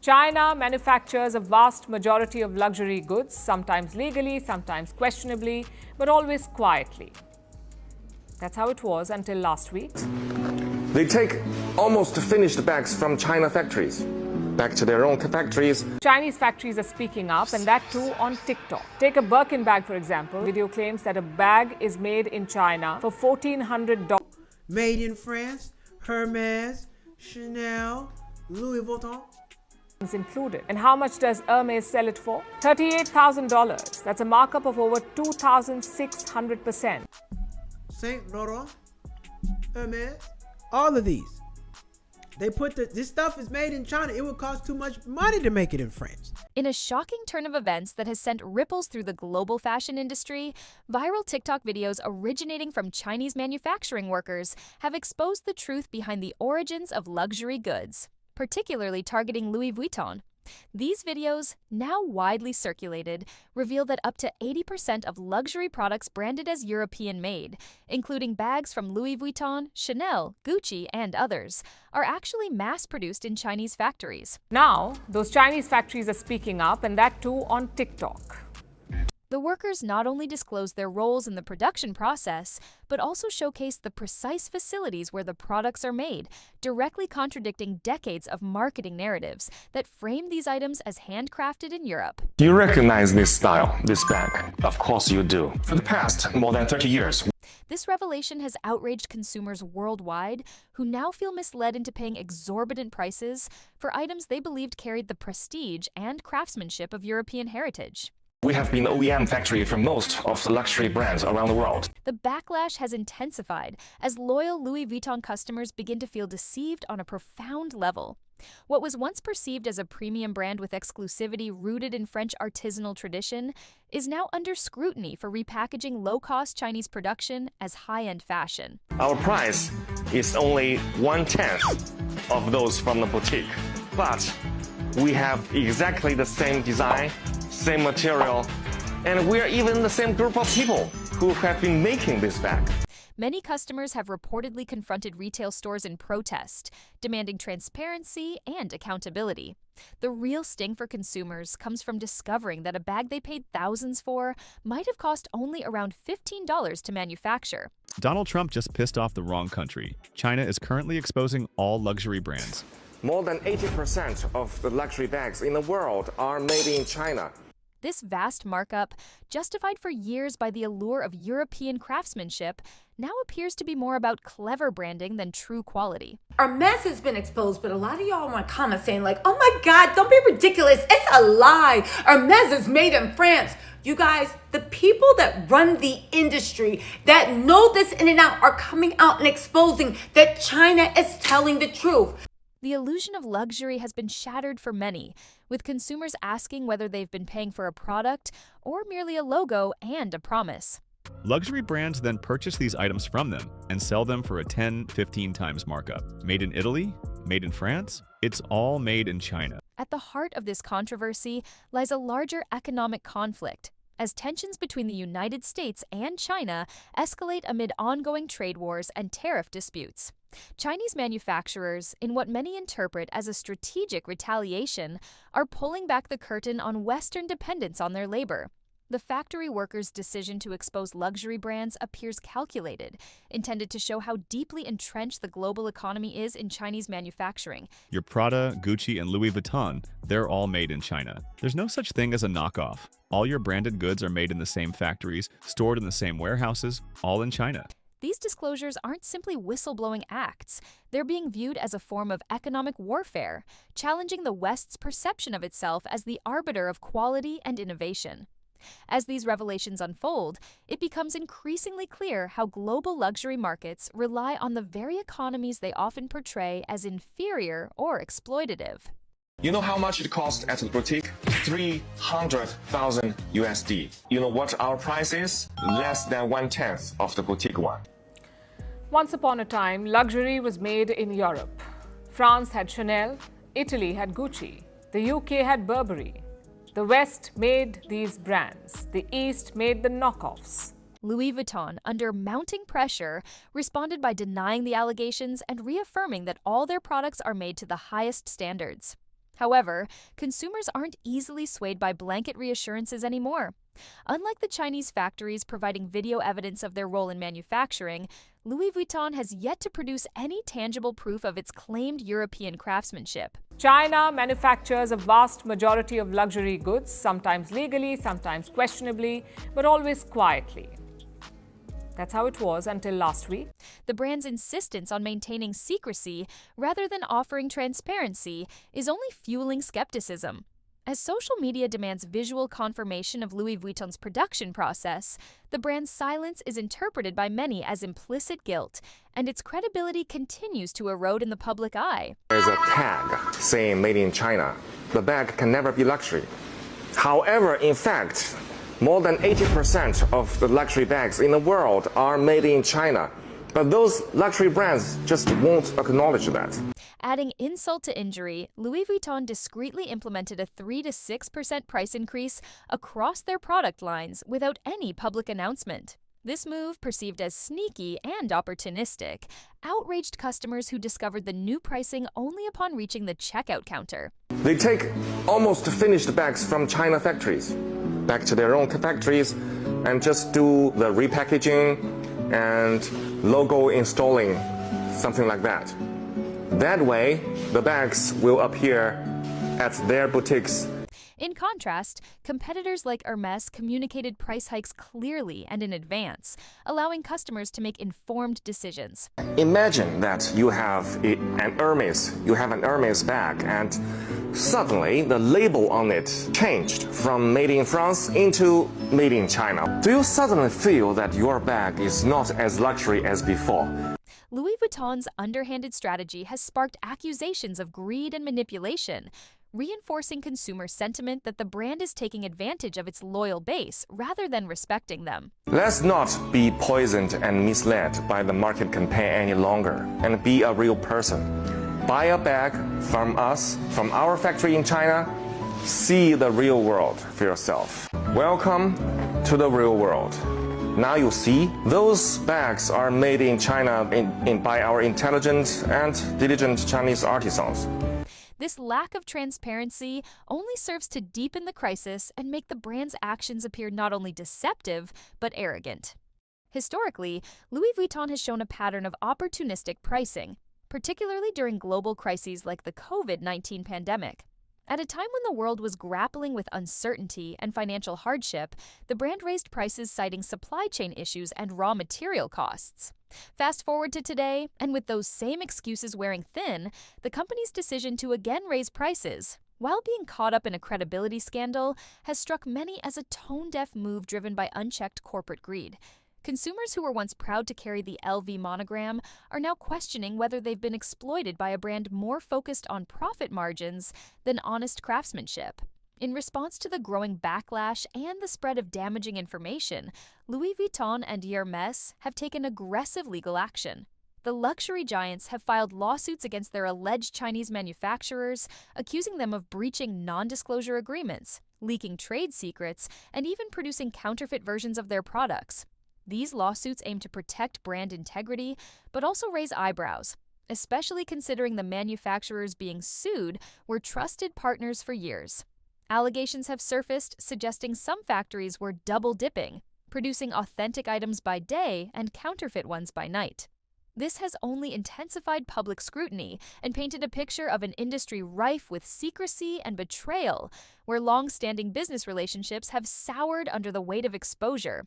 China manufactures a vast majority of luxury goods, sometimes legally, sometimes questionably, but always quietly. That's how it was until last week. They take almost finished bags from China factories back to their own factories. Chinese factories are speaking up, and that too on TikTok. Take a Birkin bag, for example. Video claims that a bag is made in China for $1,400. Made in France, Hermes, Chanel, Louis Vuitton. Included. And how much does Hermes sell it for? $38,000. That's a markup of over 2,600%. Saint Laurent, Hermes, all of these. They put this stuff is made in China. It would cost too much money to make it in France. In a shocking turn of events that has sent ripples through the global fashion industry, viral TikTok videos originating from Chinese manufacturing workers have exposed the truth behind the origins of luxury goods, particularly targeting Louis Vuitton. These videos, now widely circulated, reveal that up to 80% of luxury products branded as European-made, including bags from Louis Vuitton, Chanel, Gucci, and others, are actually mass-produced in Chinese factories. Now, those Chinese factories are speaking up, and that too on TikTok. The workers not only disclose their roles in the production process, but also showcase the precise facilities where the products are made, directly contradicting decades of marketing narratives that frame these items as handcrafted in Europe. Do you recognize this style, this bag? Of course you do. For the past more than 30 years. This revelation has outraged consumers worldwide, who now feel misled into paying exorbitant prices for items they believed carried the prestige and craftsmanship of European heritage. We have been the OEM factory for most of the luxury brands around the world. The backlash has intensified as loyal Louis Vuitton customers begin to feel deceived on a profound level. What was once perceived as a premium brand with exclusivity rooted in French artisanal tradition is now under scrutiny for repackaging low-cost Chinese production as high-end fashion. Our price is only 1/10 of those from the boutique, but we have exactly the same design, same material, and we're even the same group of people who have been making this bag. Many customers have reportedly confronted retail stores in protest, demanding transparency and accountability. The real sting for consumers comes from discovering that a bag they paid thousands for might have cost only around $15 to manufacture. Donald Trump just pissed off the wrong country. China is currently exposing all luxury brands. More than 80% of the luxury bags in the world are made in China. This vast markup, justified for years by the allure of European craftsmanship, now appears to be more about clever branding than true quality. Hermes has been exposed, but a lot of y'all want comments saying like, oh my God, don't be ridiculous. It's a lie. Hermes is made in France. You guys, the people that run the industry that know this in and out are coming out and exposing that China is telling the truth. The illusion of luxury has been shattered for many, with consumers asking whether they've been paying for a product or merely a logo and a promise. Luxury brands then purchase these items from them and sell them for a 10-15 times markup. Made in Italy? Made in France? It's all made in China. At the heart of this controversy lies a larger economic conflict, as tensions between the United States and China escalate amid ongoing trade wars and tariff disputes. Chinese manufacturers, in what many interpret as a strategic retaliation, are pulling back the curtain on Western dependence on their labor. The factory workers' decision to expose luxury brands appears calculated, intended to show how deeply entrenched the global economy is in Chinese manufacturing. Your Prada, Gucci, and Louis Vuitton, they're all made in China. There's no such thing as a knockoff. All your branded goods are made in the same factories, stored in the same warehouses, all in China. These disclosures aren't simply whistleblowing acts. They're being viewed as a form of economic warfare, challenging the West's perception of itself as the arbiter of quality and innovation. As these revelations unfold, it becomes increasingly clear how global luxury markets rely on the very economies they often portray as inferior or exploitative. You know how much it costs at the boutique? 300,000 USD. You know what our price is? Less than 1/10 of the boutique one. Once upon a time, luxury was made in Europe. France had Chanel, Italy had Gucci, the UK had Burberry. The West made these brands. The East made the knockoffs. Louis Vuitton, under mounting pressure, responded by denying the allegations and reaffirming that all their products are made to the highest standards. However, consumers aren't easily swayed by blanket reassurances anymore. Unlike the Chinese factories providing video evidence of their role in manufacturing, Louis Vuitton has yet to produce any tangible proof of its claimed European craftsmanship. China manufactures a vast majority of luxury goods, sometimes legally, sometimes questionably, but always quietly. That's how it was until last week. The brand's insistence on maintaining secrecy rather than offering transparency is only fueling skepticism. As social media demands visual confirmation of Louis Vuitton's production process, the brand's silence is interpreted by many as implicit guilt, and its credibility continues to erode in the public eye. There's a tag saying made in China. The bag can never be luxury. However, in fact, more than 80% of the luxury bags in the world are made in China. But those luxury brands just won't acknowledge that. Adding insult to injury, Louis Vuitton discreetly implemented a 3 to 6% price increase across their product lines without any public announcement. This move, perceived as sneaky and opportunistic, outraged customers who discovered the new pricing only upon reaching the checkout counter. They take almost finished bags from China factories back to their own factories and just do the repackaging and logo installing, something like that. That way, the bags will appear at their boutiques. In contrast, competitors like Hermes communicated price hikes clearly and in advance, allowing customers to make informed decisions. Imagine that you have an Hermes bag, and suddenly the label on it changed from made in France into made in China. Do you suddenly feel that your bag is not as luxury as before? Louis Vuitton's underhanded strategy has sparked accusations of greed and manipulation, reinforcing consumer sentiment that the brand is taking advantage of its loyal base rather than respecting them. Let's not be poisoned and misled by the market campaign any longer, and be a real person. Buy a bag from us, from our factory in China. See the real world for yourself. Welcome to the real world. Now you see, those bags are made in China by our intelligent and diligent Chinese artisans. This lack of transparency only serves to deepen the crisis and make the brand's actions appear not only deceptive, but arrogant. Historically, Louis Vuitton has shown a pattern of opportunistic pricing, particularly during global crises like the COVID-19 pandemic. At a time when the world was grappling with uncertainty and financial hardship, the brand raised prices citing supply chain issues and raw material costs. Fast forward to today, and with those same excuses wearing thin, the company's decision to again raise prices, while being caught up in a credibility scandal, has struck many as a tone-deaf move driven by unchecked corporate greed. Consumers who were once proud to carry the LV monogram are now questioning whether they've been exploited by a brand more focused on profit margins than honest craftsmanship. In response to the growing backlash and the spread of damaging information, Louis Vuitton and Hermes have taken aggressive legal action. The luxury giants have filed lawsuits against their alleged Chinese manufacturers, accusing them of breaching non-disclosure agreements, leaking trade secrets, and even producing counterfeit versions of their products. These lawsuits aim to protect brand integrity, but also raise eyebrows, especially considering the manufacturers being sued were trusted partners for years. Allegations have surfaced suggesting some factories were double-dipping, producing authentic items by day and counterfeit ones by night. This has only intensified public scrutiny and painted a picture of an industry rife with secrecy and betrayal, where long-standing business relationships have soured under the weight of exposure.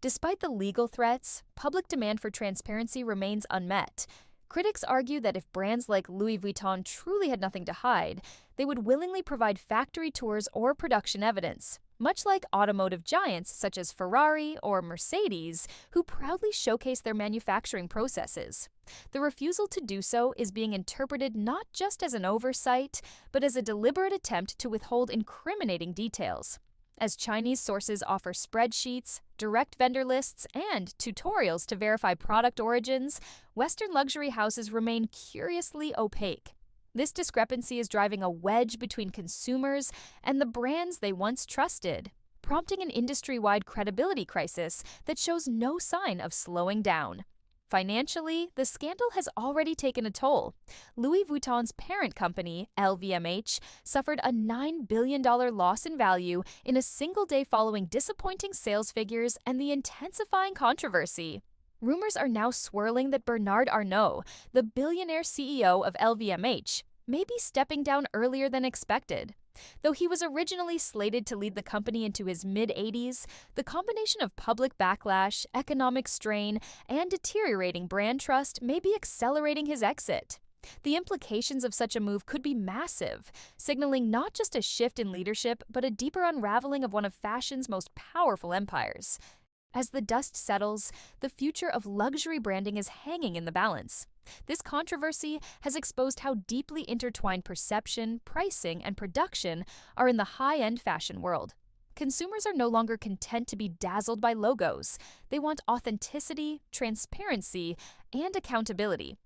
Despite the legal threats, public demand for transparency remains unmet. Critics argue that if brands like Louis Vuitton truly had nothing to hide, they would willingly provide factory tours or production evidence, much like automotive giants such as Ferrari or Mercedes, who proudly showcase their manufacturing processes. The refusal to do so is being interpreted not just as an oversight, but as a deliberate attempt to withhold incriminating details. As Chinese sources offer spreadsheets, direct vendor lists, and tutorials to verify product origins, Western luxury houses remain curiously opaque. This discrepancy is driving a wedge between consumers and the brands they once trusted, prompting an industry-wide credibility crisis that shows no sign of slowing down. Financially, the scandal has already taken a toll. Louis Vuitton's parent company, LVMH, suffered a $9 billion loss in value in a single day following disappointing sales figures and the intensifying controversy. Rumors are now swirling that Bernard Arnault, the billionaire CEO of LVMH, may be stepping down earlier than expected. Though he was originally slated to lead the company into his mid-80s, the combination of public backlash, economic strain, and deteriorating brand trust may be accelerating his exit. The implications of such a move could be massive, signaling not just a shift in leadership, but a deeper unraveling of one of fashion's most powerful empires. As the dust settles, the future of luxury branding is hanging in the balance. This controversy has exposed how deeply intertwined perception, pricing, and production are in the high-end fashion world. Consumers are no longer content to be dazzled by logos. They want authenticity, transparency, and accountability.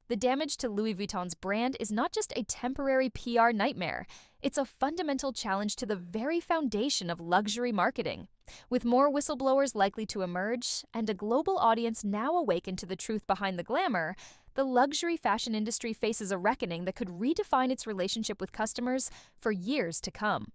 The damage to Louis Vuitton's brand is not just a temporary PR nightmare. It's a fundamental challenge to the very foundation of luxury marketing. With more whistleblowers likely to emerge and a global audience now awakened to the truth behind the glamour, the luxury fashion industry faces a reckoning that could redefine its relationship with customers for years to come.